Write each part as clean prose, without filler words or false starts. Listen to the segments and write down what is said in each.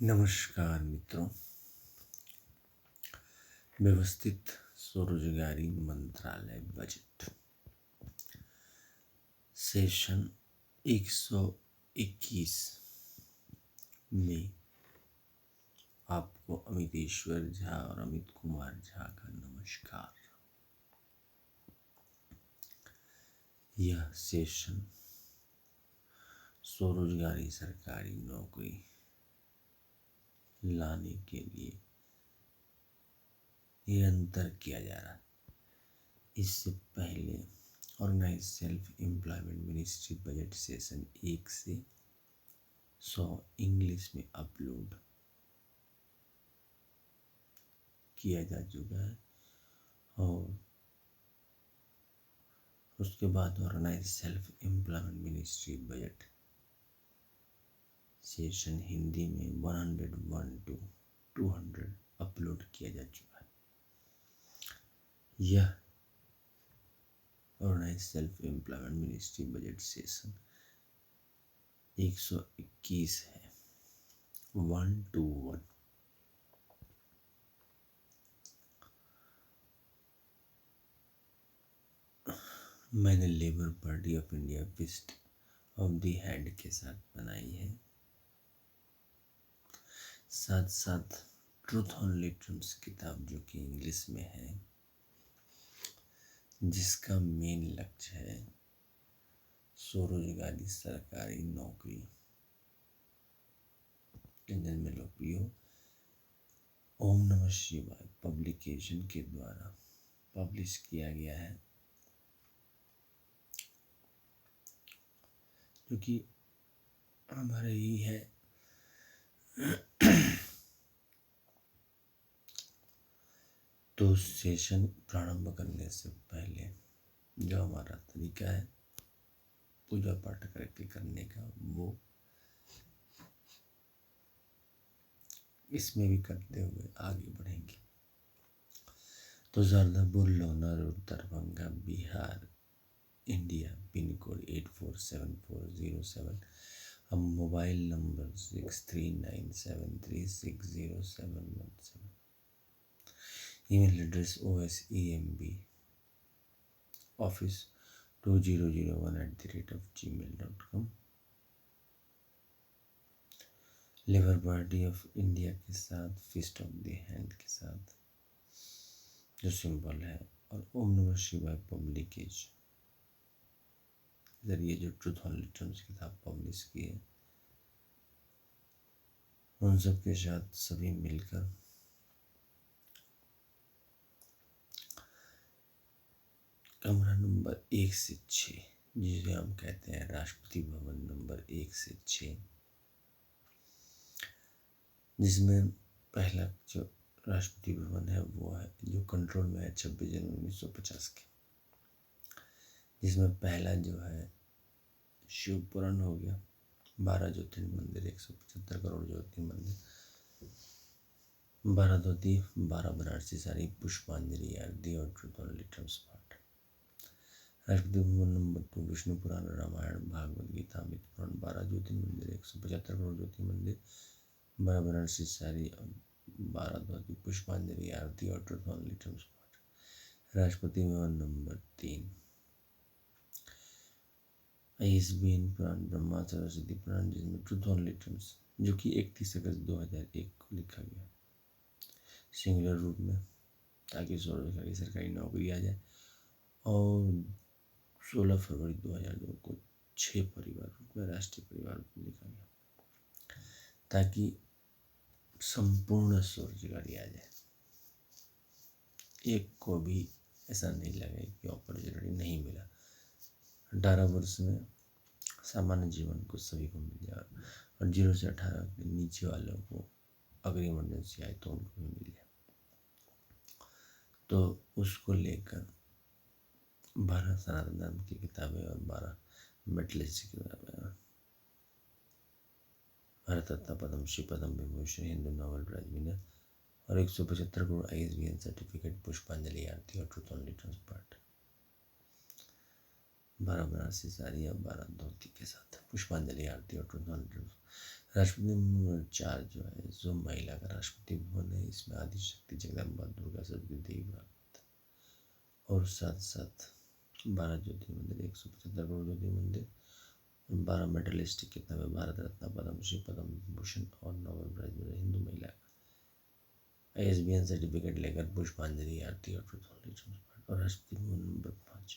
नमस्कार मित्रों। व्यवस्थित स्वरोजगारी मंत्रालय बजट सेशन 121 में आपको अमितेश्वर झा और अमित कुमार झा का नमस्कार। यह सेशन स्वरोजगारी सरकारी नौकरी लाने के लिए निरंतर किया जा रहा है। इससे पहले organise self employment ministry budget session 1 से 100 इंग्लिश में अपलोड किया जा चुका है और उसके बाद organise self employment ministry budget session Hindi में 101 to 200 अपलोड किया जा चुका है। यह organise self employment ministry budget session 121 है, 121। मैंने labour party of India fist of the hand के साथ बनाई है, साथ साथ ट्रूथ ओनली ट्रूथ्स किताब जो कि इंग्लिश में है, जिसका मेन लक्ष्य है स्वरोजगारी सरकारी नौकरी जिनमें लोकप्रिय ओम नमः शिवाय पब्लिकेशन के द्वारा पब्लिश किया गया है, जो कि हमारे ही है। तो सेशन प्रारंभ करने से पहले जो हमारा तरीका है पूजा पाठ करके करने का, वो इसमें भी करते हुए आगे बढ़ेंगे। तो Shardapur Lohna road Darbhanga Bihar India pin code 847407। अब mobile number 6397360717। Email address osemb office2001@gmail.com। Labour party of India के साथ फिस्ट ऑफ द हैंड के साथ जो सिंबल है, और ओम नमः शिवाय पब्लिकेशन जरिए जो ट्रूथ ओनली ट्रूथ्स किताब पब्लिश की है, उन सब के साथ सभी मिलकर कमरा नंबर 1 से 6, जिसे हम कहते हैं राष्ट्रपति भवन नंबर 1 से 6, जिसमें पहला जो राष्ट्रपति भवन है वो है जो कंट्रोल में है 26 जनवरी 1950 के, जिसमें पहला जो है शिवपुराण हो गया, 12 ज्योतिर्लिंग मंदिर, 175 करोड़ ज्योतिर्लिंग मंदिर, 12 धोती, 12 बनारसी साड़ी, पुष्पांजलि आरती और ट्रूथ ओनली ट्रूथ्स पाठ। राष्ट्रपति भवन नंबर 2 विष्णु पुराण, रामायण, भागवत गीता, अमृत पुराण, 12 ज्योतिर्लिंग मंदिर, 175 करोड़ ज्योतिर्लिंग मंदिर, 12 बनारसी साड़ी, 12 धोती, पुष्पांजलि आरती और ट्रूथ ओनली ट्रूथ्स पाठ। राष्ट्रपति भवन नंबर 3 ISBN पुराण, ब्रह्मा सरस्वती पुराण, जिसमें ट्रूथ ओनली ट्रूथ्स जो कि 31 अगस्त 2001 को लिखा गया सिंगुलर रूप में, ताकि स्वरोजगारी सरकारी नौकरी आ जाए, और 16 फरवरी 2002 को 6 परिवार रूप में राष्ट्रीय परिवार रूप में लिखा गया, ताकि संपूर्ण स्वरोजगारी आ जाए, एक को भी ऐसा नहीं लगे कि अपॉर्चुनिटी नहीं मिला। 18 वर्ष में सामान्य जीवन को सभी को मिल जाए, और 0 से 18 के नीचे वालों को अगर इमरजेंसी आए तो उनको भी मिल जाए। तो उसको लेकर 12 सनातन धर्म की किताबें और 12 मेटलिस्ट की किताबें, Bharat Ratna Padma Shri Padma Vibhushan, Hindu Nobel prize winner, और 175 करोड़ ISBN सर्टिफिकेट, पुष्पांजलि आरती और ट्रूथ ओनली ट्रूथ्स पाठ, 12 बनारसी साड़ी और 12 धोती के साथ पुष्पांजलि आरती और ट्रूथ ओनली ट्रूथ्स। राष्ट्रपति भवन नंबर 4 जो है जो महिला का राष्ट्रपति भवन है, इसमें आदिशक्ति जगदम्बा दुर्गा सरस्वती देवी भागवत और साथ साथ 12 ज्योतिर्मंदिर, 175 करोड़ ज्योतिर्मंदिर, 12 मेडलिस्टिक किताब है, भारत रत्न, पद्म श्री, पद्म विभूषण और नोबेल प्राइज मिला हिंदू महिला का। ISBN सर्टिफिकेट लेकर पुष्पांजलि आरती और राष्ट्रपति भवन नंबर 5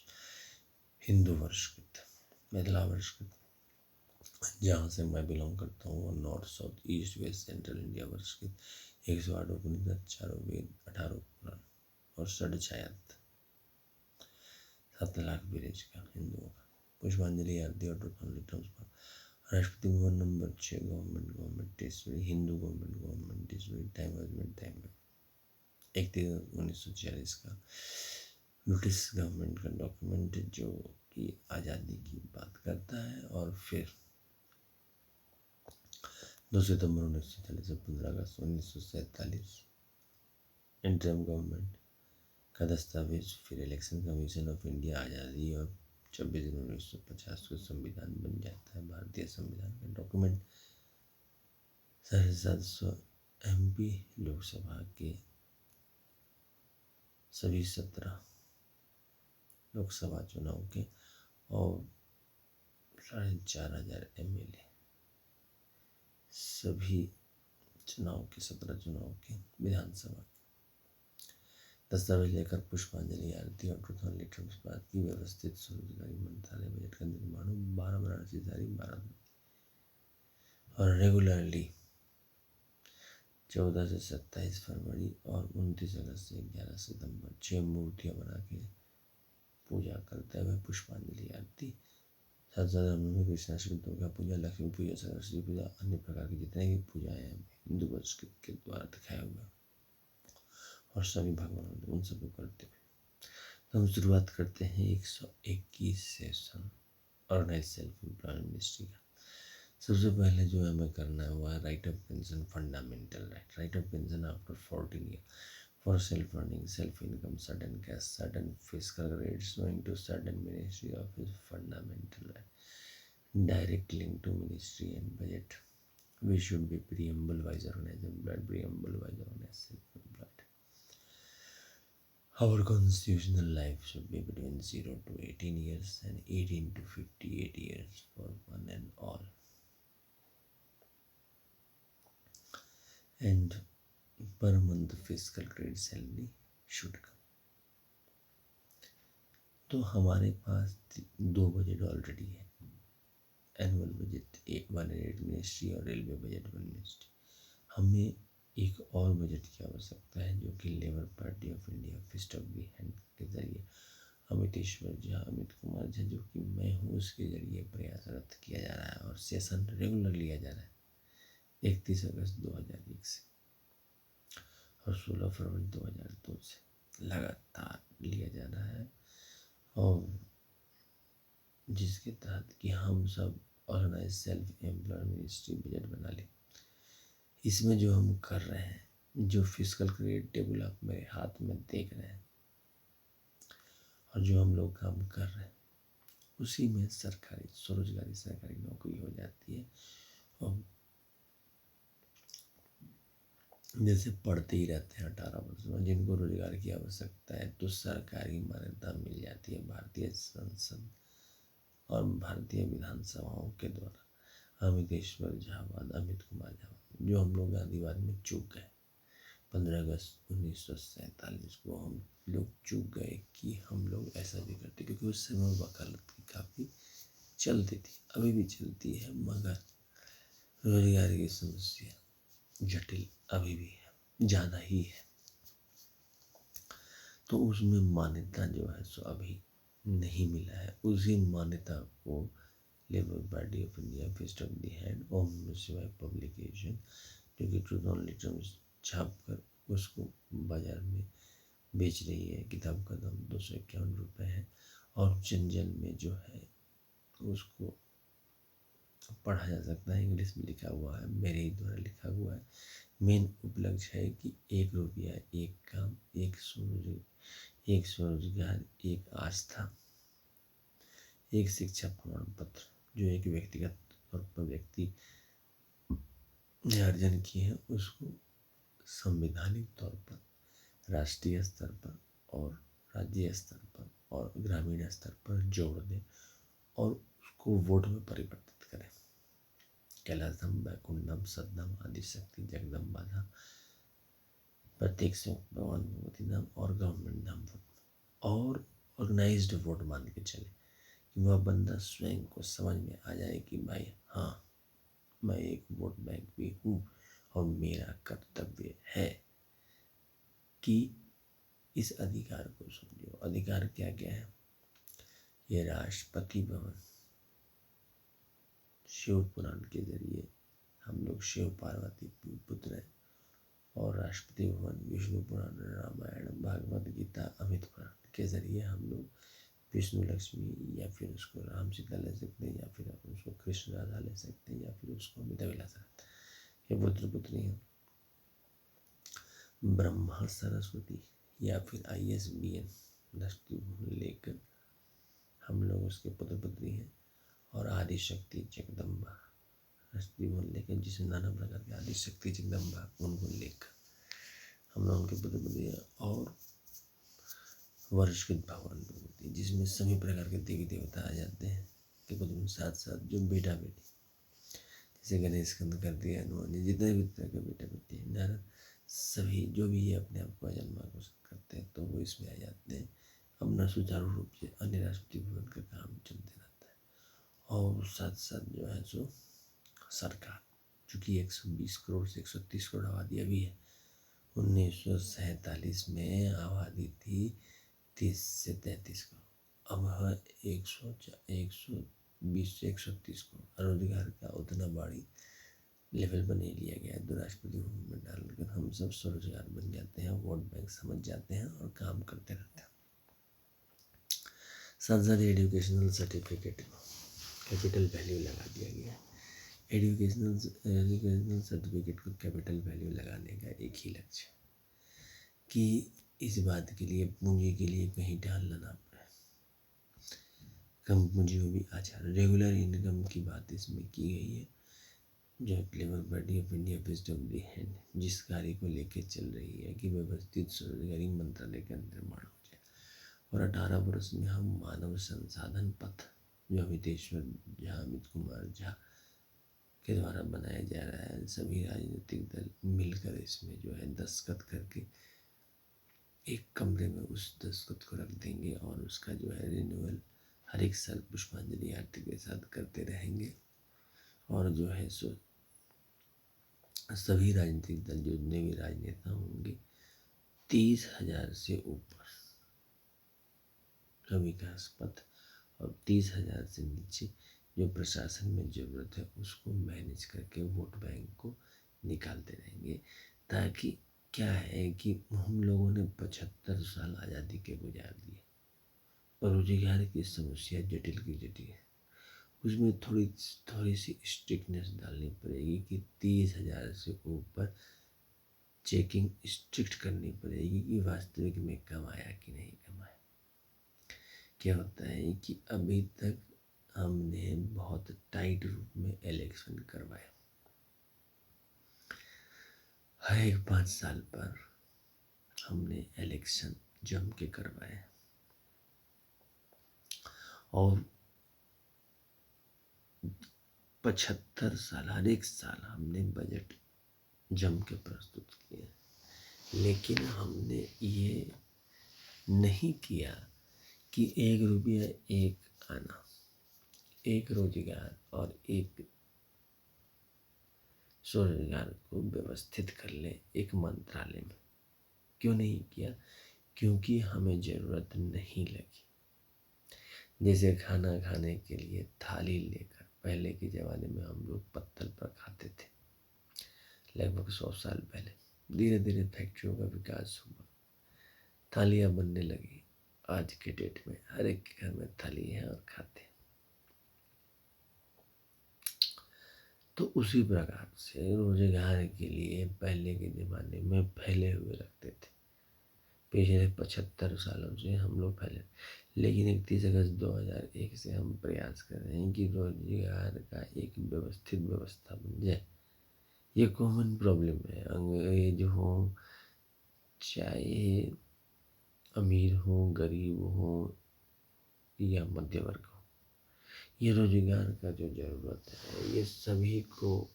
हिंदू वर्षकृत, महिला वर्षकृत, जहाँ से मैं बिलोंग करता हूँ वो north south east west central India वर्षकृत, 108 उपनिषद, 4 वेद, 18 पुराण और 6 7 लाख विलेज का हिंदुओं का। पुष्पांजलि आरती और राष्ट्रपति भवन नंबर 6 गवर्नमेंट टेस्टरी, हिंदू गवर्नमेंट टेस्टरी, टाइम 31/1946 का ब्रिटिश गवर्नमेंट का डॉक्यूमेंट जो कि आज़ादी की बात करता है। और फिर 2 सितंबर 1940 से 15 अगस्त 1947 इंटरिम गवर्नमेंट का दस्तावेज, फिर इलेक्शन कमीशन ऑफ इंडिया आज़ादी और 26 जनवरी 1950 को संविधान बन जाता है। भारतीय संविधान का डॉक्यूमेंट 750 MP लोकसभा के सभी 17 लोकसभा चुनाव के और 4500 MLA सभी चुनाव के 17 चुनाव के विधानसभा दस्तावेज लेकर पुष्पांजलि आरती और ट्रुथ और लिटरल्स बात की व्यवस्थित स्वरोजगारी मंत्रालय बजट का निर्माण 12 वाराणसी तारीख 12 और रेगुलरली 14 से 27 फरवरी और 29 अगस्त से 11 सितंबर 6 मूर्तियां बना के पूजा करते हुए पुष्पांजलि आरती। साथ साथ रामनवमी, कृष्णाष्टमी, दुर्गा पूजा, लक्ष्मी पूजा, सरस्वती पूजा, अन्य प्रकार की जितने भी पूजाएं हैं हिंदू वर्ष के द्वारा दिखाया हुआ और सभी भगवान उन सबको करते हुए तो हम शुरुआत करते हैं 121 session organise self employment ministry का। सबसे पहले जो हमें करना है वो है right of pension, fundamental right of pension after 14 year for self earning, self income, sudden cash, sudden physical rates going to sudden ministry office, fundamental right, direct link to ministry and budget. We should be preamble wise organized, employed, preamble wise organized, self-employed. Our constitutional life should be between 0 to 18 years and 18 to 58 years for one and all. And per month fiscal credit salary should come. तो हमारे पास 2 budget already है, annual budget one ministry और railway budget one ministry. हमें एक और budget की आवश्यकता है जो कि labour party of India fist of the hand के जरिए अमितेश्वर झा, अमित कुमार झा जो कि मैं हूँ, उसके जरिए प्रयासरत किया जा रहा है और सेशन रेगुलर लिया जा रहा है 31 अगस्त 2001 से और 16 फरवरी 2002 से लगातार लिया जा रहा है। और जिसके तहत कि हम सब organise self employed ministry budget बना लें। इसमें जो हम कर रहे हैं, जो फिजिकल क्रेडिट टेबल आप मेरे हाथ में देख रहे हैं और जो हम लोग काम कर रहे हैं, उसी में सरकारी स्वरोजगारी सरकारी नौकरी हो जाती है। और जैसे पढ़ते ही रहते हैं 18 वर्ष में, जिनको रोजगार की आवश्यकता है तो सरकारी मान्यता मिल जाती है भारतीय संसद और भारतीय विधानसभाओं के द्वारा। अमितेश्वर झावाद, अमित कुमार झावाद जो हम लोग गांधीवाद में चूक गए 15 अगस्त 1947 को हम लोग चूक गए कि हम लोग ऐसा भी करते, क्योंकि उस समय वकालत की काफ़ी चलती थी, अभी भी चलती है, मगर रोजगार की समस्या जटिल अभी भी है, ज़्यादा ही है। तो उसमें मान्यता जो है सो अभी नहीं मिला है। उसी मान्यता को labour party of India fist of the hand और सिवाय पब्लिकेशन जो कि ट्रूथ ऑन लिटरल्स छाप कर उसको बाजार में बेच रही है। किताब का दाम 251 रुपये है और जन में जो है उसको पढ़ा जा सकता है, इंग्लिश में लिखा हुआ है, मेरे ही द्वारा लिखा हुआ है। मेन उपलक्ष्य है कि 1 रुपया एक काम, एक स्वरोजगार, एक आस्था, एक शिक्षा प्रमाण पत्र जो एक व्यक्तिगत तौर पर व्यक्ति अर्जन किए हैं उसको संवैधानिक तौर पर राष्ट्रीय स्तर पर और राज्य स्तर पर और ग्रामीण स्तर पर जोड़ दें और उसको वोट में परिवर्तित करें। कैलासम, वैकुंठम, सदनम, आदिशक्ति, जगदम्बा धाम, प्रत्येक से भगवान भगवती धाम और गवर्नमेंट धाम वोट और ऑर्गेनाइज्ड वोट मान के चले कि वह बंदा स्वयं को समझ में आ जाए कि भाई हाँ, मैं एक वोट बैंक भी हूँ और मेरा कर्तव्य है कि इस अधिकार को समझो। अधिकार क्या क्या है? ये राष्ट्रपति भवन, शिव पुराण के जरिए हम लोग शिव पार्वती पुत्र हैं, और राष्ट्रपति भवन विष्णु पुराण, रामायण, भागवत गीता, अमित पुराण के जरिए हम लोग विष्णु लक्ष्मी या फिर उसको राम सीता ले सकते हैं, या फिर उसको कृष्ण राधा ले सकते हैं, या फिर उसको अमिता ला सकते हैं। ये पुत्र पुत्री हैं। ब्रह्मा सरस्वती या फिर ISBN राष्ट्रपति लेकर हम लोग उसके पुत्र पुत्री हैं, और आदिशक्ति जगदम्बा राष्ट्रपति भवन लेकर जिसमें नाना प्रकार के आदिशक्ति जगदम्बा उनको लेकर हम लोग उनके पुत्र पुत्री हैं, और वर्षकृत भगवान भगवती जिसमें सभी प्रकार के देवी देवता आ जाते हैं के पुत्र, साथ साथ जो बेटा बेटी जैसे गणेश कंद कर दिया, हनुमान जी, जितने भी तरह के बेटा बेटी हैं, नारद, सभी जो भी ये अपने आप को अजन्मा घोषित करते हैं तो वो इसमें आ जाते हैं। अपना सुचारू रूप से अन्य राष्ट्रपति भवन का काम चलते रहता है। और साथ साथ जो है सो सरकार, चूँकि 120 करोड़ से 130 करोड़ आबादी अभी है, 1947 में आबादी थी 30 से 33 करोड़, अब है 120 से 130 करोड़। रोजगार का उतना बड़ी लेवल पर नहीं लिया गया है। तो राष्ट्रपति भवन में डालकर हम सब स्वरोजगार बन जाते हैं, वोट बैंक समझ जाते हैं और काम करते रहते हैं। साथ साथ एजुकेशनल सर्टिफिकेट कैपिटल वैल्यू लगा दिया गया है। एजुकेशनल सर्टिफिकेट को कैपिटल वैल्यू लगाने का एक ही लक्ष्य है कि इस बात के लिए पूंजी के लिए कहीं डालना ना पड़े, कम पूंजी में भी आचार। रेगुलर इनकम की बात इसमें की गई है, जो labour party of India based of the hand जिस कार्य को लेकर चल रही है कि व्यवस्थित स्वरोजगारी मंत्रालय का निर्माण हो जाए, और 18 वर्ष में हम मानव संसाधन पथ जो अमितेश्वर झा, अमित कुमार झा के द्वारा बनाया जा रहा है, सभी राजनीतिक दल मिलकर इसमें जो है दस्तखत करके एक कमरे में उस दस्तखत को रख देंगे और उसका जो है रिन्यूअल हर एक साल पुष्पांजलि आरती के साथ करते रहेंगे। और जो है सो सभी राजनीतिक दल जितने भी राजनेता होंगे 30,000 से ऊपर का विकास पथ और 30,000 से नीचे जो प्रशासन में ज़रूरत है उसको मैनेज करके वोट बैंक को निकालते रहेंगे। ताकि क्या है कि हम लोगों ने 75 साल आज़ादी के गुजार दिए और रोजगार की समस्या जटिल की जटिल है, उसमें थोड़ी सी स्ट्रिक्टनेस डालनी पड़ेगी कि 30,000 से ऊपर चेकिंग स्ट्रिक्ट करनी पड़ेगी कि वास्तविक में कमाया कि नहीं कमाया। क्या होता है कि अभी तक हमने बहुत टाइट रूप में इलेक्शन करवाया, हर एक 5 साल पर हमने इलेक्शन जम के करवाए, और 75 साल हर एक साल हमने बजट जम के प्रस्तुत किए, लेकिन हमने ये नहीं किया कि 1 रुपया एक आना, एक रोजगार और एक स्वरोजगार को व्यवस्थित कर ले एक मंत्रालय में। क्यों नहीं किया? क्योंकि हमें ज़रूरत नहीं लगी। जैसे खाना खाने के लिए थाली लेकर पहले के ज़माने में हम लोग पत्तल पर खाते थे, लगभग 100 साल पहले। धीरे धीरे फैक्ट्रियों का विकास हुआ, थालियाँ बनने लगी। आज के डेट में हर एक के घर में थाली है और खाते हैं। तो उसी प्रकार से रोजगार के लिए पहले के ज़माने में फैले हुए रखते थे। पिछले 75 सालों से हम लोग फैले, लेकिन 31 अगस्त 2001 से हम प्रयास कर रहे हैं कि रोजगार का एक व्यवस्थित व्यवस्था बन जाए ये कॉमन प्रॉब्लम है। अंग्रेज हो, चाहे अमीर हो, गरीब हो या मध्य वर्ग हो, ये रोजगार का जो जरूरत है ये सभी को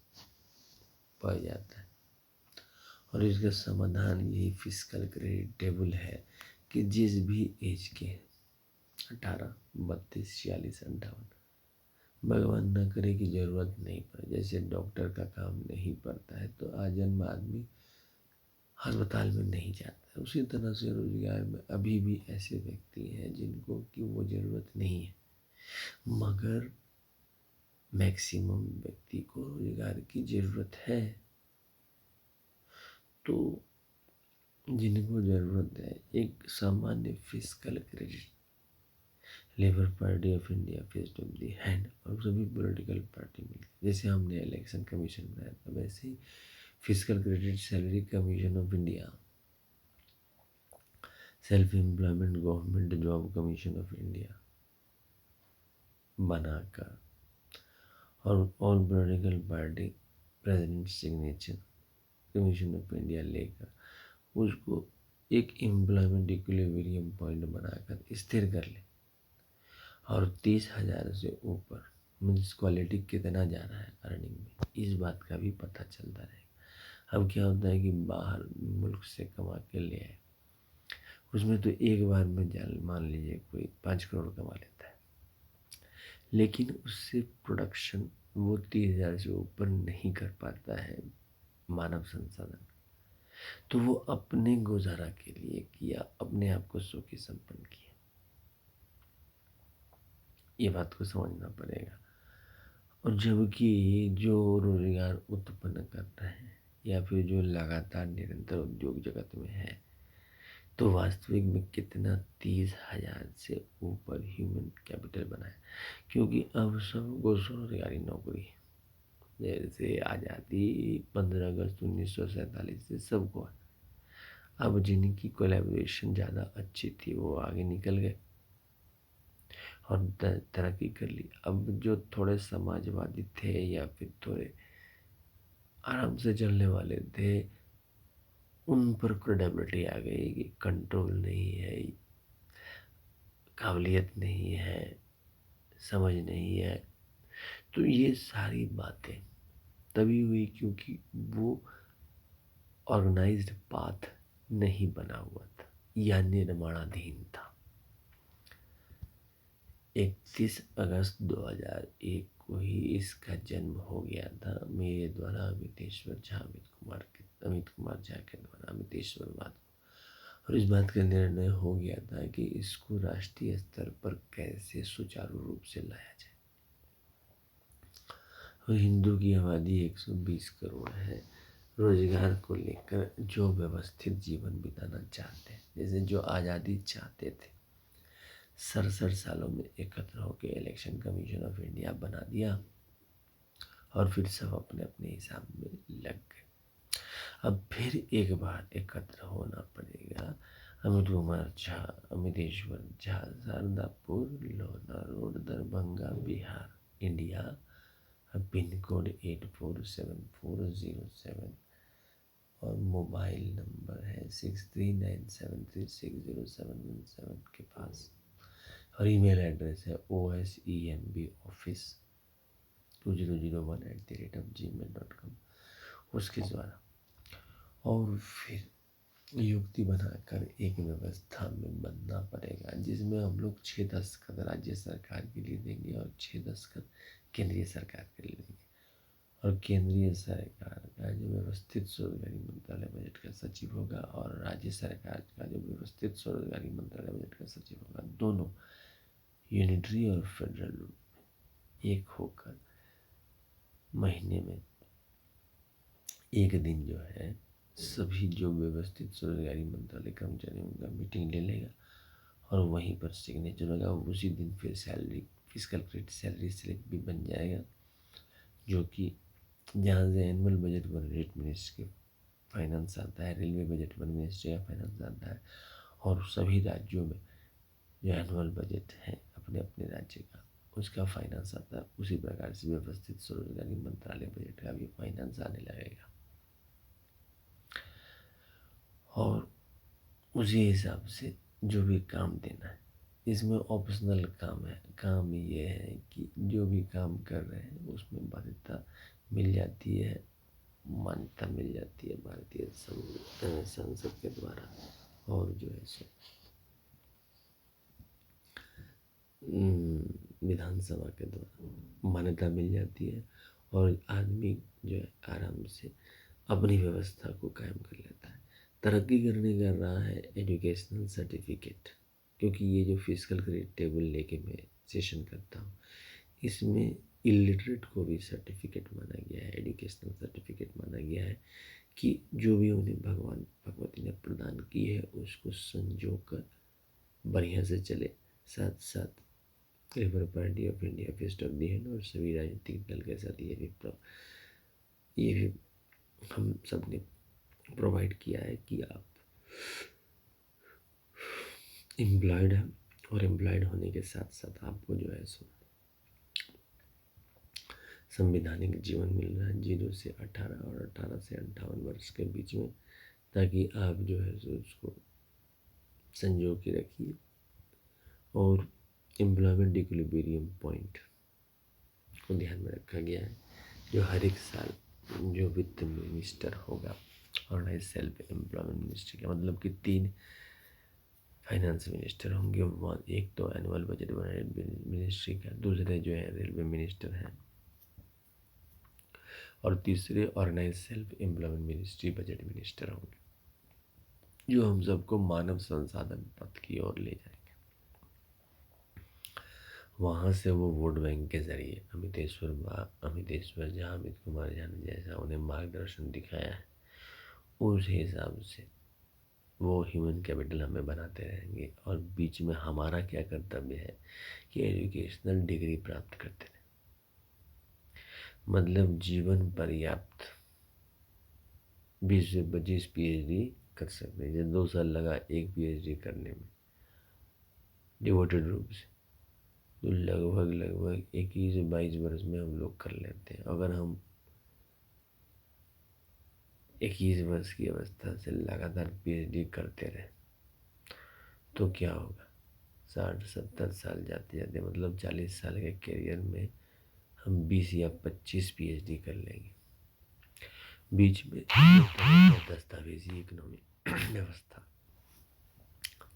पड़ जाता है। और इसका समाधान यही फिजिकल क्रेडिट टेबल है कि जिस भी एज के 18, 32, 46, 58, भगवान न करे कि जरूरत नहीं पड़े, जैसे डॉक्टर का काम नहीं पड़ता है तो आजन्म आदमी अस्पताल में नहीं जाता है, उसी तरह से रोजगार में अभी भी ऐसे व्यक्ति हैं जिनको कि वो जरूरत नहीं है, मगर मैक्सिमम व्यक्ति को रोजगार की जरूरत है। तो जिनको जरूरत है एक सामान्य physical credit, labour party of India faced of the hand, और सभी पॉलिटिकल पार्टी मिलकर, जैसे हमने इलेक्शन कमीशन बनाया था वैसे ही physical credit salary commission of India, self employment government job commission of India बनाकर और all political party president signature commission of India लेकर उसको एक एम्प्लॉयमेंट इक्विलिब्रियम पॉइंट बनाकर स्थिर कर ले, और 30,000 से ऊपर मीन्स क्वालिटी कितना जा रहा है अर्निंग में, इस बात का भी पता चलता रहेगा। अब क्या होता है कि बाहर मुल्क से कमा के ले आए, उसमें तो एक बार में जान मान लीजिए कोई 5 करोड़ कमा लेता है, लेकिन उससे प्रोडक्शन वो 30,000 से ऊपर नहीं कर पाता है मानव संसाधन, तो वो अपने गुजारा के लिए किया, अपने आप को सुखी संपन्न किया। ये बात को समझना पड़ेगा। और जबकि जो रोजगार उत्पन्न करता है या फिर जो लगातार निरंतर उद्योग जगत में है, तो वास्तविक में कितना 30,000 से ऊपर ह्यूमन कैपिटल बना है, क्योंकि अब सबको स्वरोजगारी नौकरी है। जैसे आज़ादी 15 अगस्त 1947 से सबको है। अब जिनकी कोलैबोरेशन ज़्यादा अच्छी थी वो आगे निकल गए और तरक्की कर ली। अब जो थोड़े समाजवादी थे या फिर थोड़े आराम से चलने वाले थे, उन पर क्रेडिबिलिटी आ गई कि कंट्रोल नहीं है, काबिलियत नहीं है, समझ नहीं है। तो ये सारी बातें तभी हुई क्योंकि वो ऑर्गेनाइज्ड पाथ नहीं बना हुआ था या निर्माणाधीन था। 31 अगस्त 2001 को ही इसका जन्म हो गया था मेरे द्वारा अमितेश्वर झा, अमित कुमार झा के द्वारा अमितेश्वरवाद को। और इस बात का निर्णय हो गया था कि इसको राष्ट्रीय स्तर पर कैसे सुचारू रूप से लाया जाए। और हिंदू की आबादी 120 करोड़ है, रोजगार को लेकर जो व्यवस्थित जीवन बिताना चाहते हैं, जैसे जो आज़ादी चाहते थे, 67 सालों में एकत्र होकर इलेक्शन कमीशन ऑफ इंडिया बना दिया और फिर सब अपने अपने हिसाब में लग गए। अब फिर एक बार एकत्र होना पड़ेगा। Amit Kumar Jha, Amiteshwar Jha, Sharadapur, Lohna road, Darbhanga, Bihar, India. Pin code 847407 और मोबाइल नंबर है 6397360717 के पास, और ईमेल एड्रेस है osemboffis2001@gmail.com, उसके द्वारा। और फिर युक्ति बनाकर एक व्यवस्था में बनना पड़ेगा जिसमें हम लोग 6 दस्तखत राज्य सरकार के लिए देंगे और 6 दस्तखत केंद्रीय सरकार के लिए देंगे। और केंद्रीय सरकार का जो व्यवस्थित स्वरोजगारी मंत्रालय बजट का सचिव होगा और राज्य सरकार का जो व्यवस्थित स्वरोजगारी मंत्रालय बजट का सचिव होगा, दोनों यूनिटरी और फेडरल रूप में एक होकर महीने में एक दिन जो है सभी जो व्यवस्थित स्वरोजगारी मंत्रालय कर्मचारियों का मीटिंग ले लेगा और वहीं पर सिग्नेचर होगा। उसी दिन फिर salary, physical credit salary slip भी बन जाएगा, जो कि जहाँ से एनुअल बजट बजट मिनिस्ट्री के फाइनेंस आता है, रेलवे बजट मिनिस्ट्री का फाइनेंस आता है, और सभी राज्यों में जो एनुअल बजट है अपने अपने राज्य का उसका फाइनेंस आता है। उसी प्रकार से व्यवस्थित स्वरोजगारी मंत्रालय बजट का भी फाइनेंस आने लगेगा। और उसी हिसाब से जो भी काम देना है। इसमें ऑप्शनल काम है। काम ये है कि जो भी काम कर रहे हैं उसमें बाध्यता मिल जाती है, मान्यता मिल जाती है भारतीय संसद के द्वारा, और जो है सो विधानसभा के द्वारा मान्यता मिल जाती है, और आदमी जो है आराम से अपनी व्यवस्था को कायम कर लेता है। तरक्की करने कर रहा है एजुकेशनल सर्टिफिकेट, क्योंकि ये जो फिजिकल क्रेडिट टेबल लेके मैं सेशन करता हूँ, इसमें इलिटरेट को भी सर्टिफिकेट माना गया है, एजुकेशनल सर्टिफिकेट माना गया है कि जो भी उन्हें भगवान भगवती ने प्रदान की है उसको संजो कर बढ़िया से चले। साथ साथ labour party of India, fest of the hand और सभी राजनीतिक दल के साथ ये भी हम सब ने प्रोवाइड किया है कि आप एम्प्लॉयड हैं, और एम्प्लॉयड होने के साथ साथ आपको जो है सो संवैधानिक जीवन मिल रहा है 0 से 18 और 18 से 58 वर्ष के बीच में, ताकि आप जो है सो उसको संजो के रखिए। और एम्प्लॉयमेंट इक्विलिब्रियम पॉइंट को ध्यान में रखा गया है, जो हर एक साल जो वित्त मिनिस्टर होगा, और सेल्फ एम्प्लॉयमेंट मिनिस्टर का मतलब कि 3 फाइनेंस मिनिस्टर होंगे। एक तो एनुअल बजट मिनिस्ट्री का, दूसरे जो है रेलवे मिनिस्टर हैं, और तीसरे organise self employment ministry budget minister होंगे, जो हम सबको मानव संसाधन पथ की ओर ले जाएंगे। वहाँ से वो वोट बैंक के जरिए अमितेश्वर झा, अमित कुमार झा ने जैसा उन्हें मार्गदर्शन दिखाया है, उस हिसाब से वो ह्यूमन कैपिटल हमें बनाते रहेंगे। और बीच में हमारा क्या कर्तव्य है कि एजुकेशनल डिग्री प्राप्त करते रहें, मतलब जीवन पर्याप्त 20 से 25 PhD कर सकते हैं। जैसे 2 साल लगा एक PhD करने में डिवोटेड रूप से, तो लगभग 21 से 22 वर्ष में हम लोग कर लेते हैं। अगर हम 21 वर्ष की अवस्था से लगातार PhD करते रहे तो क्या होगा, 60-70 साल जाते जाते मतलब 40 साल के करियर में हम 20 या 25 PhD कर लेंगे। बीच में दस्तावेजी इकोनॉमी व्यवस्था,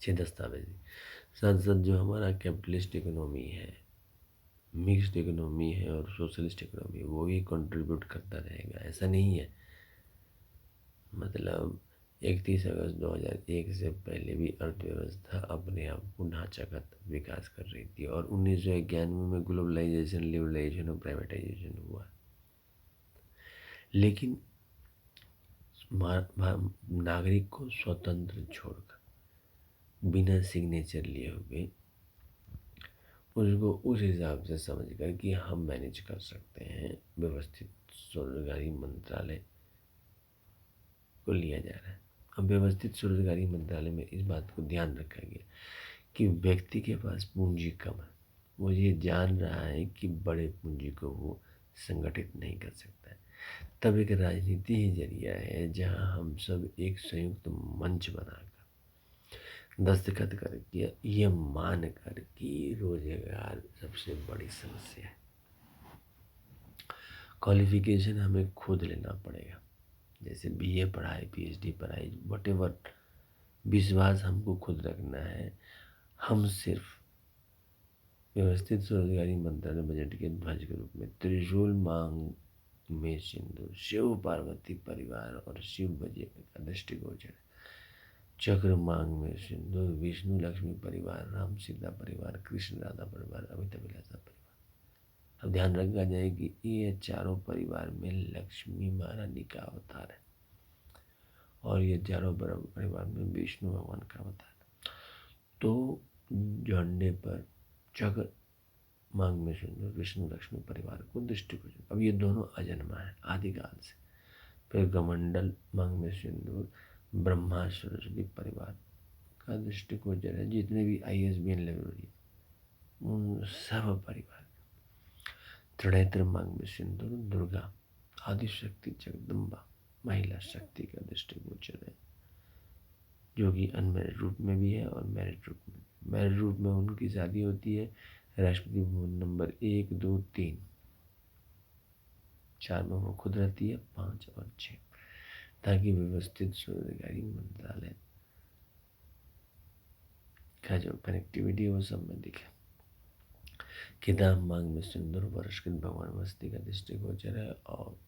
6 दस्तावेजी, साथ साथ जो हमारा कैपिटलिस्ट इकोनॉमी है, मिक्स्ड इकोनॉमी है और सोशलिस्ट इकोनॉमी, वो भी कंट्रीब्यूट करता रहेगा। ऐसा नहीं है, मतलब 31 अगस्त 2001 से पहले भी अर्थव्यवस्था अपने आप को ढांचागत विकास कर रही थी, और 1991 में ग्लोबलाइजेशन, लिबरलाइजेशन और प्राइवेटाइजेशन हुआ। लेकिन नागरिक को स्वतंत्र छोड़कर बिना सिग्नेचर लिए हुए उसको उस हिसाब से समझ कर कि हम मैनेज कर सकते हैं, व्यवस्थित स्वरोजगारी मंत्रालय को लिया जा रहा है। अब व्यवस्थित स्वरोजगारी मंत्रालय में इस बात को ध्यान रखा गया कि व्यक्ति के पास पूंजी कम है, वो ये जान रहा है कि बड़े पूंजी को वो संगठित नहीं कर सकता है। तब एक राजनीति ही जरिया है जहां हम सब एक संयुक्त मंच बनाकर दस्तखत करके ये मान कर कि रोजगार सबसे बड़ी समस्या है, क्वालिफिकेशन हमें खुद लेना पड़ेगा। जैसे BA पढ़ाई, PhD पढ़ाई, वटेवर, विश्वास हमको खुद रखना है। हम सिर्फ व्यवस्थित स्वरोजगारी मंत्रालय बजट के ध्वज के रूप में त्रिशूल मांग में सिंधु, शिव पार्वती परिवार और शिव बजे का दृष्टिगोचर है। चक्र मांग में सिंधु, विष्णु लक्ष्मी परिवार, राम सीता परिवार, कृष्ण राधा परिवार, अमित अभिलाषा परिवार। अब ध्यान रखा जाए कि ये चारों परिवार में लक्ष्मी महारानी का अवतार है, और ये चारों परिवार में विष्णु भगवान का अवतार है। तो झंडे पर चक्र मांग में सिंधु, विष्णु लक्ष्मी परिवार को दृष्टिगोचर। अब ये दोनों अजन्मा है आदिकाल से। फिर कमंडल मांग में सिंदूर, ब्रह्मा सरस्वती परिवार का दृष्टिगोचर है। जितने भी ISBN लाइब्रेरी उन सब परिवार। त्रिनेत्र मांग में सिंदूर, दुर्गा आदिशक्ति जगदम्बा महिला शक्ति का दृष्टिगोचर है। जो कि अनमैरिड रूट में भी है और मैरिड रूट में। मैरिड रूट में उनकी शादी होती है राष्ट्रपति भवन नंबर 1, 2, 3, 4 में वो खुद रहती है, 5 और 6, ताकि व्यवस्थित रोजगारी मंत्रालय का जो कनेक्टिविटी है वो सब में दिखे। किताब मांग में सिंदूर वर्षकृत भगवान मस्ती का दृष्टिगोचर है और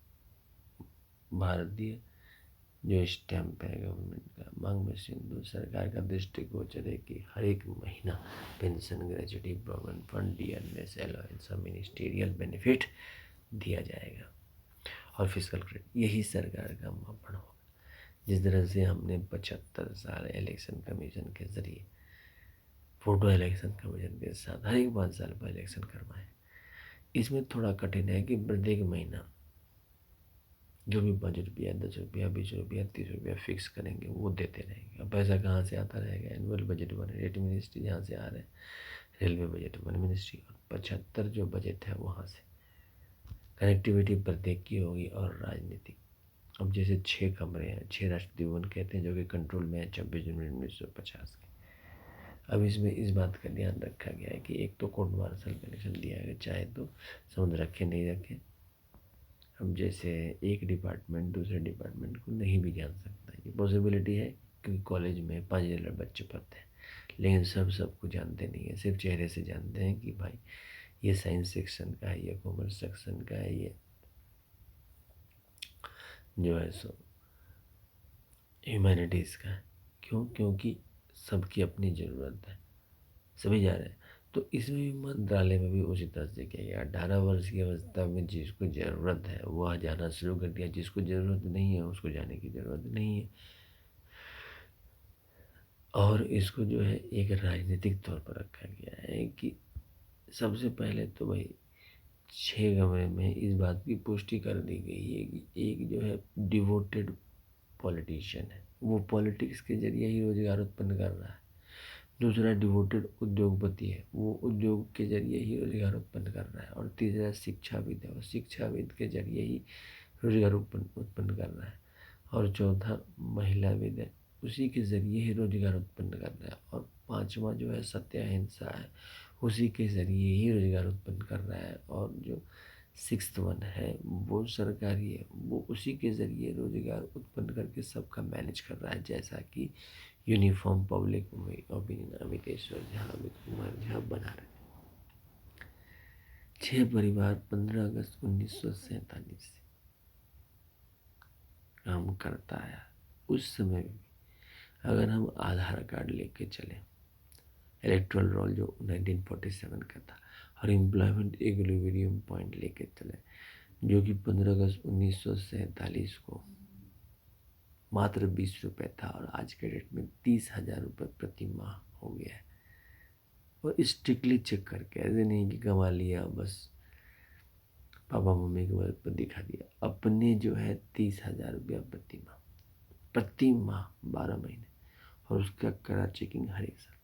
भारतीय जो स्टैम्प है गवर्नमेंट का मांग में सिंधु सरकार का दृष्टिगोचर है कि हर एक महीना pension, gratuity, provident fund, DNS, allowance, ministerial benefit दिया जाएगा और फिजिकल क्रेडिट, यही सरकार का मापन होगा। जिस तरह से हमने 75 साल इलेक्शन कमीशन के जरिए फोटो इलेक्शन कमीशन के साथ हर एक 5 साल पर इलेक्शन करवाएं। इसमें थोड़ा कठिन है कि प्रत्येक महीना जो भी 5 रुपया, 10 रुपया, 20 रुपया, 30 रुपया फिक्स करेंगे वो देते रहेंगे। अब पैसा कहाँ से आता रहेगा? Annual budget one rate ministry जहाँ से आ रहे हैं, रेलवे बजट वन मिनिस्ट्री, और 75 जो बजट है वहाँ से। कनेक्टिविटी प्रत्येक की होगी और राजनीतिक। अब जैसे 6 कमरे हैं, 6 राष्ट्रपति भवन कहते हैं जो कि कंट्रोल में है 26 जनवरी 1950 के। अब इसमें इस बात का ध्यान रखा गया है कि एक तो कोर्ट मार्शल कनेक्शन दिया है, चाहे तो समझ रखे नहीं रखे। अब जैसे एक डिपार्टमेंट दूसरे डिपार्टमेंट को नहीं भी जान सकता, ये पॉसिबिलिटी है क्योंकि कॉलेज में 5,000 बच्चे पढ़ते हैं, लेकिन सबको जानते नहीं है, सिर्फ चेहरे से जानते हैं कि भाई ये साइंस सेक्शन का है, ये कॉमर्स सेक्शन का है, ये जो है सो ह्यूमैनिटीज़ का है। क्यों? क्योंकि सबकी अपनी ज़रूरत है, सभी जा रहे हैं। तो इसमें भी मंत्रालय में भी उसी तरह से किया गया। 18 वर्ष की अवस्था में जिसको ज़रूरत है वह जाना शुरू कर दिया, जिसको ज़रूरत नहीं है उसको जाने की ज़रूरत नहीं है। और इसको जो है एक राजनीतिक तौर पर रखा गया है कि सबसे पहले तो भाई 6 कमरे में इस बात की पुष्टि कर दी गई है कि एक जो है डिवोटेड पॉलिटिशियन है, वो पॉलिटिक्स के जरिए ही रोजगार उत्पन्न कर रहा है। दूसरा डिवोटेड उद्योगपति है, वो उद्योग के जरिए ही रोजगार उत्पन्न कर रहा है। और तीसरा शिक्षाविद है, वो शिक्षाविद के जरिए ही रोजगार उत्पन्न कर रहा है। और चौथा महिलाविद है, उसी के ज़रिए ही रोजगार उत्पन्न कर रहा है। और पांचवा जो है सत्य अहिंसा है, उसी के ज़रिए ही रोजगार उत्पन्न कर रहा है। और जो 6th वन है वो सरकारी है, वो उसी के ज़रिए रोजगार उत्पन्न करके सबका मैनेज कर रहा है, जैसा कि uniform public opinion Amiteshwar Jha, Amit Kumar Jha बना रहे। 6 परिवार 15 अगस्त 1947 से काम करता आया। उस समय भी अगर हम आधार कार्ड लेके चले, इलेक्ट्रल रोल जो 1947 का था, और एम्प्लॉयमेंट इक्विलिब्रियम पॉइंट लेके चले जो कि 15 अगस्त 1947 को मात्र 20 रुपये था, और आज के डेट में 30,000 रुपये प्रति माह हो गया है। और स्ट्रिक्टली चेक करके, ऐसे नहीं कि कमा लिया बस पापा मम्मी के बल पर दिखा दिया, अपने जो है 30,000 रुपया प्रति माह 12 महीने, और उसका करा चेकिंग हर एक साल।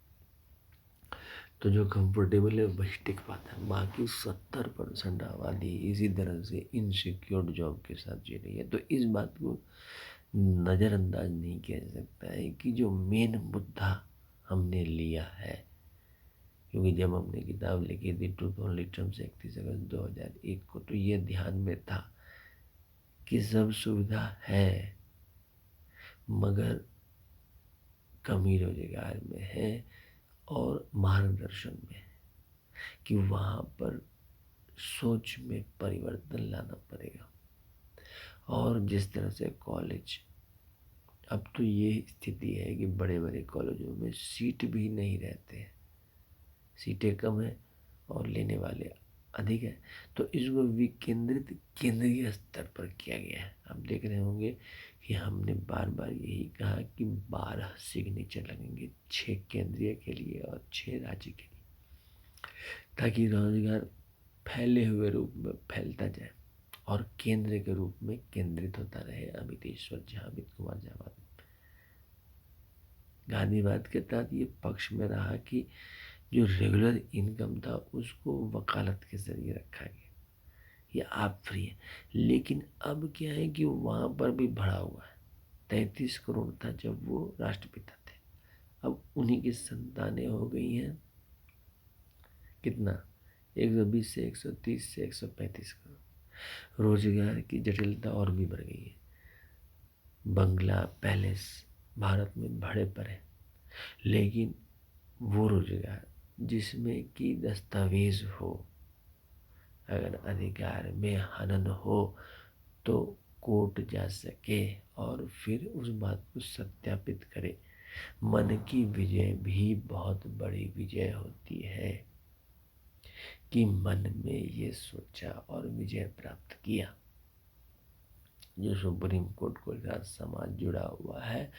तो जो कंफर्टेबल है वही टिक पाता है, बाकी 70% आबादी इसी तरह से इनसिक्योर जॉब के साथ जी रही है। तो इस बात को नज़रअंदाज नहीं किया जा सकता है कि जो मेन मुद्दा हमने लिया है, क्योंकि जब हमने किताब लिखी थी ट्रूथ ऑन लिटरम्स 31 अगस्त 2001 को, तो ये ध्यान में था कि सब सुविधा है मगर कमी रोजगार में है और मार्गदर्शन में है, कि वहाँ पर सोच में परिवर्तन लाना पड़ेगा। और जिस तरह से कॉलेज, अब तो ये स्थिति है कि बड़े बड़े कॉलेजों में सीट भी नहीं रहते हैं, सीटें कम है और लेने वाले अधिक है। तो इसको विकेंद्रित केंद्रीय स्तर पर किया गया है। आप देख रहे होंगे कि हमने बार बार यही कहा कि 12 सिग्नेचर लगेंगे, 6 केंद्रीय के लिए और 6 राज्य के लिए, ताकि रोजगार फैले हुए रूप में फैलता जाए और केंद्र के रूप में केंद्रित होता रहे। अमितेश्वर झा, अमित कुमार झा गांधीवाद के तहत ये पक्ष में रहा कि जो रेगुलर इनकम था उसको वकालत के जरिए रखा गया, ये आप फ्री है। लेकिन अब क्या है कि वहाँ पर भी बढ़ा हुआ है। 33 करोड़ था जब वो राष्ट्रपिता थे, अब उन्हीं की संतानें हो गई हैं कितना, 120 से 130 से 135 करोड़। रोजगार की जटिलता और भी बढ़ गई है। बंगला पैलेस भारत में भरे पड़े, लेकिन वो रोजगार जिसमें कि दस्तावेज हो, अगर अधिकार में हनन हो तो कोर्ट जा सके और फिर उस बात को सत्यापित करे। मन की विजय भी बहुत बड़ी विजय होती है कि मन में ये सोचा और विजय प्राप्त किया। जो सुप्रीम कोर्ट के साथ समाज जुड़ा हुआ है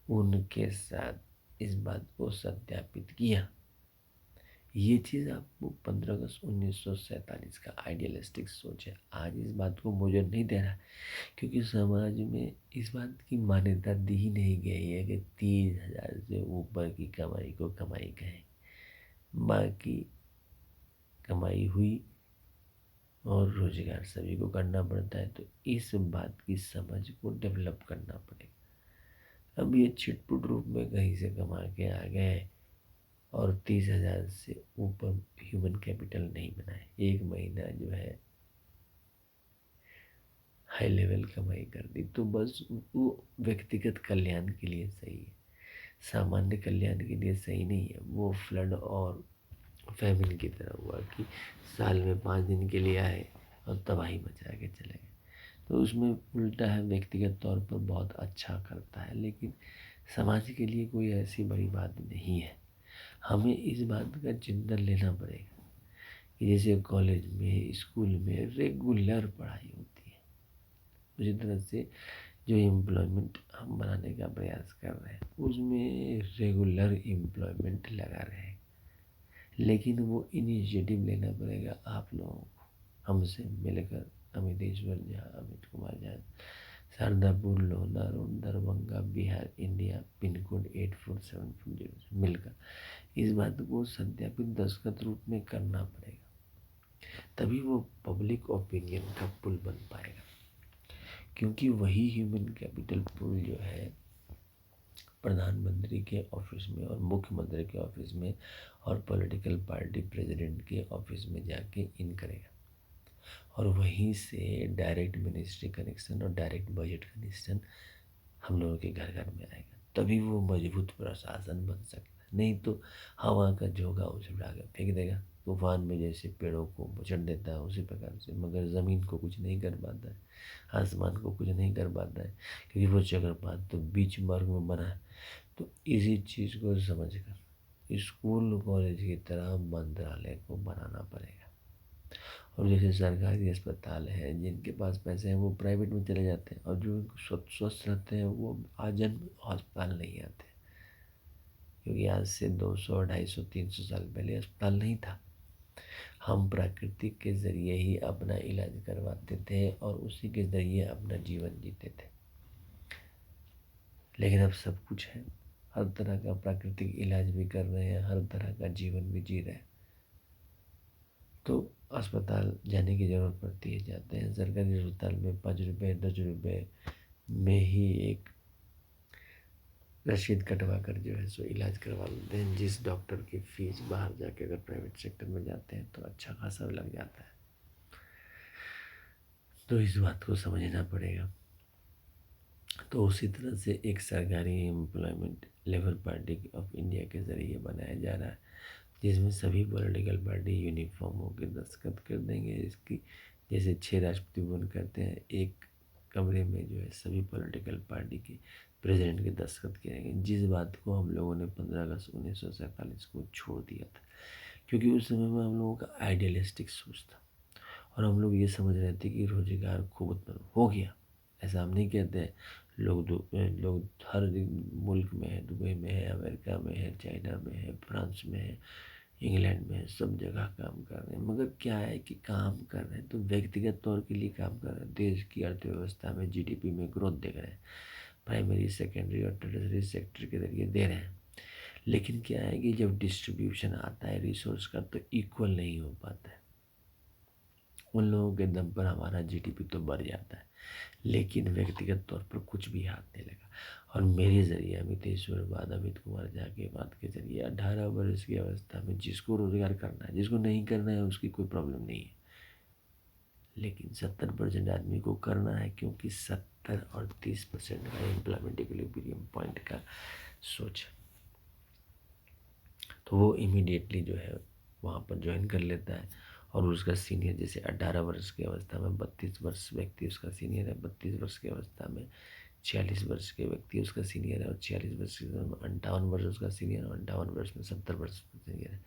उनके साथ इस बात को सत्यापित किया। ये चीज़ आपको 15 अगस्त 1947 का आइडियलिस्टिक सोच है। आज इस बात को मुझे नहीं दे रहा, क्योंकि समाज में इस बात की मान्यता दी ही नहीं गई है कि 30,000 से ऊपर की कमाई को कमाई कहें। बाकी कमाई हुई और रोजगार सभी को करना पड़ता है, तो इस बात की समझ को डेवलप करना पड़ेगा। अब ये छिटपुट रूप में कहीं से कमा के आ गए और 30,000 से ऊपर ह्यूमन कैपिटल नहीं बनाए, एक महीना जो है हाई लेवल कमाई कर दी, तो बस वो व्यक्तिगत कल्याण के लिए सही है, सामान्य कल्याण के लिए सही नहीं है। वो फ्लड और फैमिन की तरह हुआ कि साल में 5 दिन के लिए आए और तबाही मचा के चले गए। तो उसमें उल्टा है, व्यक्तिगत तौर पर बहुत अच्छा करता है, लेकिन समाज के लिए कोई ऐसी बड़ी बात नहीं है। हमें इस बात का चिंतन लेना पड़ेगा कि जैसे कॉलेज में, स्कूल में रेगुलर पढ़ाई होती है, उसी तरह से जो एम्प्लॉयमेंट हम बनाने का प्रयास कर रहे हैं उसमें रेगुलर एम्प्लॉयमेंट लगा रहे हैं। लेकिन वो इनिशिएटिव लेना पड़ेगा आप लोगों को, हमसे मिलकर, Amiteshwar Jha, Amit Kumar Jha, Sharadapur, Lohna road, Darbhanga, Bihar, India, pin code 8474 से मिलकर इस बात को सत्यापित दस्तखत रूप में करना पड़ेगा, तभी वो पब्लिक ओपिनियन का पुल बन पाएगा। क्योंकि वही ह्यूमन कैपिटल पुल जो है प्रधानमंत्री के ऑफिस में और मुख्यमंत्री के ऑफिस में और पॉलिटिकल पार्टी प्रेसिडेंट के ऑफिस में जाके इन करेगा, और वहीं से डायरेक्ट मिनिस्ट्री कनेक्शन और डायरेक्ट बजट कनेक्शन हम लोगों के घर घर में आएगा, तभी वो मजबूत प्रशासन बन सकता है। नहीं तो हवा का झोंका उछड़ा कर फेंक देगा, तूफान में जैसे पेड़ों को उछड़ देता है उसी प्रकार से, मगर ज़मीन को कुछ नहीं कर पाता है, आसमान को कुछ नहीं कर पाता है, क्योंकि वो चक्रपात तो बीच मार्ग में बना है। तो इसी चीज़ को समझकर स्कूल कॉलेज की तरह मंत्रालय को बनाना पड़ेगा। और जैसे सरकारी अस्पताल है, जिनके पास पैसे हैं वो प्राइवेट में चले जाते हैं, और जो स्वस्थ रहते हैं वो आजन्म अस्पताल नहीं आते, क्योंकि आज से 200, 250, 300 साल पहले अस्पताल नहीं था। हम प्राकृतिक के ज़रिए ही अपना इलाज करवाते थे और उसी के ज़रिए अपना जीवन जीते थे। लेकिन अब सब कुछ है, हर तरह का प्राकृतिक इलाज भी कर रहे हैं, हर तरह का जीवन भी जी रहे हैं, तो अस्पताल जाने की ज़रूरत पड़ती है, जाते हैं। सरकारी अस्पताल में 5 रुपये 10 रुपये में ही एक रसीद कटवा कर जो है सो इलाज करवा लेते हैं, जिस डॉक्टर की फीस बाहर जाके अगर प्राइवेट सेक्टर में जाते हैं तो अच्छा खासा लग जाता है। तो इस बात को समझना पड़ेगा। तो उसी तरह से एक सरकारी employment labour party of India के ज़रिए बनाया जा रहा है, जिसमें सभी पॉलिटिकल पार्टी यूनिफॉर्म होकर दस्तखत कर देंगे। इसकी जैसे 6 राष्ट्रपति भवन करते हैं, एक कमरे में जो है सभी पॉलिटिकल पार्टी के प्रेसिडेंट के दस्तखत करेंगे, जिस बात को हम लोगों ने 15 अगस्त 1947 को छोड़ दिया था, क्योंकि उस समय में हम लोगों का आइडियलिस्टिक सोच था और हम लोग ये समझ रहे थे कि रोजगार खूब उत्पन्न हो गया। ऐसा हम नहीं कहते हैं, लोग हर मुल्क में है, दुबई में है, अमेरिका में है, चाइना में है, फ्रांस में है, इंग्लैंड में है, सब जगह काम कर रहे हैं, मगर क्या है कि काम कर रहे हैं तो व्यक्तिगत तौर के लिए काम कर रहे हैं, देश की अर्थव्यवस्था में जीडीपी में ग्रोथ देख रहे हैं, प्राइमरी, सेकेंडरी और टर्टियरी सेक्टर के जरिए दे रहे हैं। लेकिन क्या है कि जब डिस्ट्रीब्यूशन आता है रिसोर्स का तो इक्वल नहीं हो पाता है। उन लोगों के दम पर हमारा जीडीपी तो बढ़ जाता है, लेकिन व्यक्तिगत तौर पर कुछ भी हाथ नहीं लगा। और मेरे ज़रिए अमितेश्वर बाद अमित कुमार झा के बाद के ज़रिए 18 वर्ष की अवस्था में जिसको रोजगार करना है, जिसको नहीं करना है उसकी कोई प्रॉब्लम नहीं है, लेकिन 70% आदमी को करना है, क्योंकि 70 और 30% का एम्प्लॉयमेंट इक्विलिब्रियम पॉइंट का सोच है। तो वो इमीडिएटली जो है वहाँ पर ज्वाइन कर लेता है, और उसका सीनियर, जैसे 18 वर्ष की अवस्था में 32 वर्ष व्यक्ति उसका सीनियर है, 32 वर्ष की अवस्था में 46 वर्ष के व्यक्ति उसका सीनियर है, और 46 वर्ष की उम्र में 58 वर्ष उसका सीनियर है, और 58 वर्ष में 70 वर्ष सीनियर है।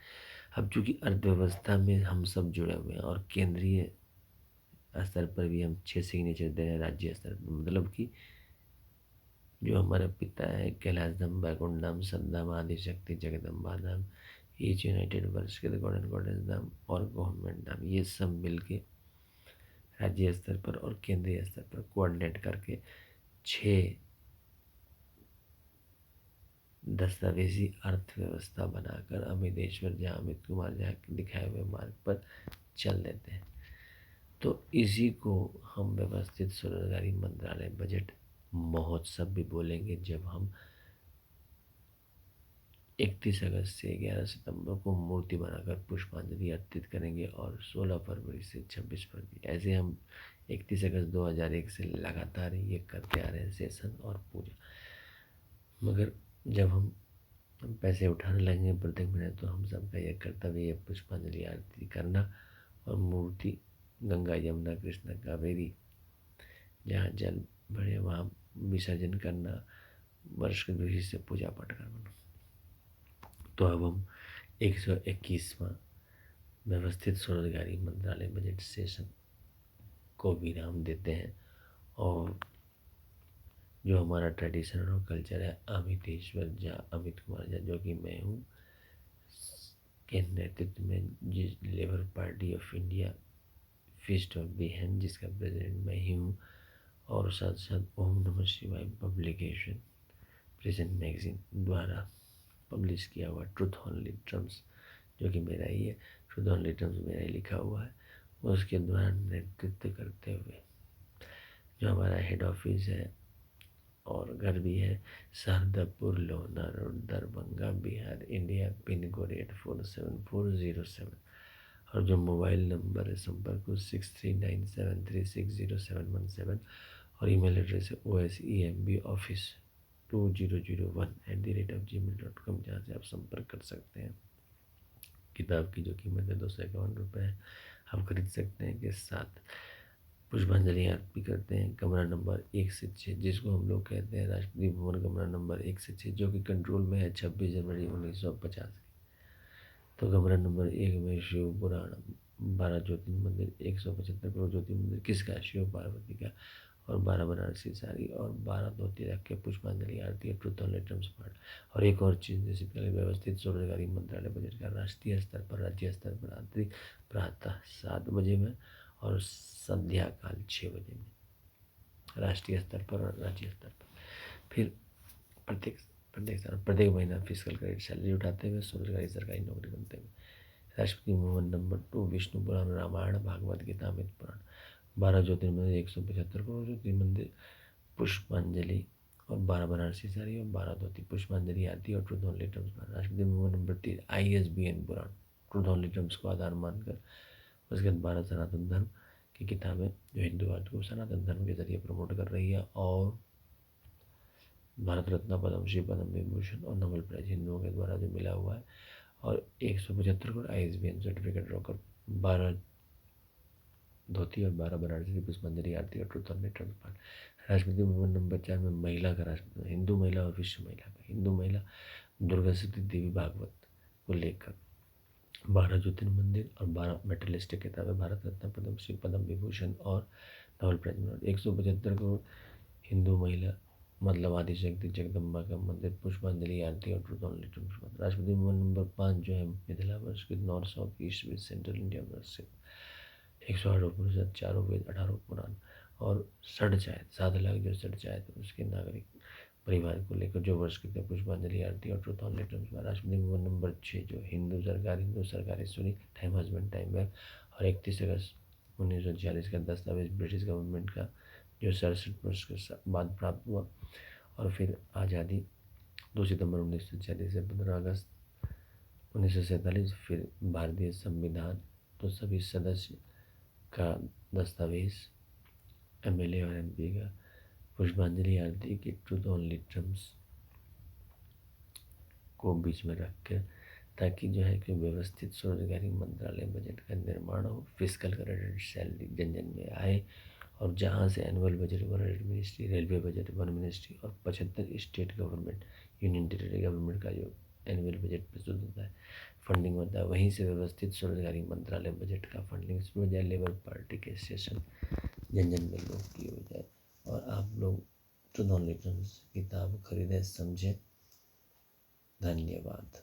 अब चूँकि अर्थव्यवस्था में हम सब जुड़े हुए हैं, और केंद्रीय स्तर पर भी हम 6 सिग्नेचर दे रहे हैं, राज्य स्तर पर, मतलब कि जो हमारे पिता है, कैलाश धाम, बैकुंठ धाम, सद्धाम, आदिशक्ति, जगदम्बा धाम, ईच यूनाइटेड वर्ष के गॉड गॉडेस धाम और गवर्नमेंट धाम, ये सब मिलके राज्य स्तर पर और केंद्रीय स्तर पर कोऑर्डिनेट करके 6 दस्तावेजी अर्थव्यवस्था बनाकर अमितेश्वर झा, अमित कुमार झा के दिखाए हुए मार्ग पर चल देते हैं। तो इसी को हम व्यवस्थित स्वरोजगारी मंत्रालय बजट महोत्सव भी बोलेंगे, जब हम 31 अगस्त से 11 सितंबर को मूर्ति बनाकर पुष्पांजलि अर्पित करेंगे, और 16 फरवरी से 26 फरवरी, ऐसे हम 31 अगस्त 2001 से लगातार ये करते आ रहे हैं सेशन और पूजा। मगर जब हम पैसे उठाने लगेंगे प्रत्येक महीने, तो हम सबका यह कर्तव्य है पुष्पांजलि आरती करना, और मूर्ति गंगा, यमुना, कृष्णा, कावेरी जहाँ जल भरे वहाँ विसर्जन करना, वर्ष के दूसरी से पूजा पाठ करना। तो अब हम 121वां व्यवस्थित स्वरोजगारी मंत्रालय बजट सेशन को विराम देते हैं, और जो हमारा ट्रेडिशन और कल्चर है, अमितेश्वर झा, अमित कुमार झा, जो कि मैं हूँ, के नेतृत्व में जिस labour party of India feast of the hand, जिसका प्रेसिडेंट मैं ही हूँ, और साथ साथ ओम नमः शिवाय पब्लिकेशन प्रेजेंट मैगजीन द्वारा पब्लिश किया हुआ ट्रुथ ऑन लिटरम्स, जो कि मेरा ही है, ट्रुथ ऑन लिटरम्स मेरा ही लिखा हुआ है, उसके द्वारा नेतृत्व करते हुए जो हमारा हेड ऑफिस है और घर भी है, Shardapur Lohna road, Darbhanga, Bihar, India, pin code 847407, और जो मोबाइल नंबर है संपर्क 6397360717, और ईमेल एड्रेस है osemboffis2001@gmail.com, जहाँ से आप संपर्क कर सकते हैं। किताब की जो कीमत है 251 है, आप खरीद सकते हैं। के साथ पुष्पांजलि अर्पित भी करते हैं कमरा नंबर 1 से 6, जिसको हम लोग कहते हैं राष्ट्रपति भवन कमरा नंबर 1 से 6, जो कि कंट्रोल में है 26 जनवरी 1950 की। तो कमरा नंबर 1 में शिव पुराण, 12 ज्योतिर्लिंग मंदिर, 175 करोड़ ज्योतिर्लिंग मंदिर किसका, शिव पार्वती का, और 12 बनारसी साड़ी और 12 धोती रख के पुष्पांजलि आरती है, ट्रुथ ऑन लिटरम्स पाठ। और एक और चीज़, जैसे पहले व्यवस्थित स्वरोजगारी मंत्रालय बजट का राष्ट्रीय स्तर पर, राज्य स्तर पर आंतरिक प्रातः 7 बजे में और संध्या काल 6 बजे में, राष्ट्रीय स्तर पर और राज्य स्तर पर। फिर प्रत्येक प्रत्येक महीना फिजिकल क्रेडिट सैलरी उठाते हुए स्वरोजगारी सरकारी नौकरी करते हुए राष्ट्रपति भवन नंबर 2, विष्णु पुराण, रामायण, भागवत गीता, अमित पुराण, 12 ज्योतिर्मंदिर, 175 करोड़ ज्योतिर्मंदिर, पुष्पांजलि और 12 बनारसी साड़ी और 12 धोती, पुष्पांजलि आरती और ट्रुथ ऑन लिटरम्स पाठ। Rashtrapati Bhavan number 3, ISBN Purana, truth on लिटरम्स को आधार मानकर। उसके बाद 12 सनातन धर्म की किताबें, जो हिंदूवाद को सनातन धर्म के जरिए प्रमोट कर रही है, और भारत रत्न, पद्मश्री, पद्म विभूषण और नोबेल प्राइज हिंदुओं के द्वारा जो मिला हुआ है, और 175 करोड़ ISBN सर्टिफिकेट रखकर 12 धोती और 12 बनारसी पुष्पांजलि आरती और ट्रुथ ऑन लिटरम्स पाठ। राष्ट्रपति भवन नंबर 4 में महिला का राष्ट्र, हिंदू महिला और विश्व महिला का, हिंदू महिला दुर्गा सती देवी भागवत को लेकर 12 ज्योतिर्मंदिर और 12 मेटलिस्टिक किताबें, भारत रत्न, पद्मश्री, पद्म विभूषण और नोबेल प्राइज। 175 करोड़ हिंदू महिला मतलब आदिशक्ति जगदम्बा का मंदिर, पुष्पांजलि आरती और ट्रुथ ऑन लिटरम्स पाठ। राष्ट्रपति भवन नंबर 5 जो है मिथिला वर्ष के north south east west central India वर्ष से 108 उपनिषद, 4 वेद, 18 पुराण और 7 लाख जो 7 उसके नागरिक परिवार को लेकर जो वर्ष के थे, पुष्पांजलि आरती और ट्रुथ ऑन लिटरम्स पाठ। राष्ट्रपति भवन नंबर 6 जो हिंदू सरकार सुनी, टाइम हस्बैंड टाइम वेब, और 31 अगस्त 1946 का दस्तावेज ब्रिटिश गवर्नमेंट का जो 67 वर्ष के बाद प्राप्त हुआ। और फिर आज़ादी 2 सितंबर 1946 से 15 अगस्त 1947, फिर भारतीय संविधान, तो सभी सदस्य का दस्तावेज, एमएलए और एमपी का पुष्पांजलि आरती की ट्रूथ ओनली टर्म्स को बीच में रख कर, ताकि जो है कि व्यवस्थित स्वरोजगारी मंत्रालय बजट का निर्माण हो, फिजिकल क्रेडिट सैलरी जन जन में आए, और जहाँ से annual budget one ministry, railway budget one ministry, और 75 state government, union territory government का जो एनुअल बजट प्रस्तुत होता है, फंडिंग होता है, वहीं से व्यवस्थित स्वरोजगारी मंत्रालय बजट का फंडिंग हो जाए, लेबर पार्टी के सेशन जन जन में लोग की हो जाए। और आप लोग ट्रूथ ओनली टर्म्स किताब खरीदें, समझें। धन्यवाद।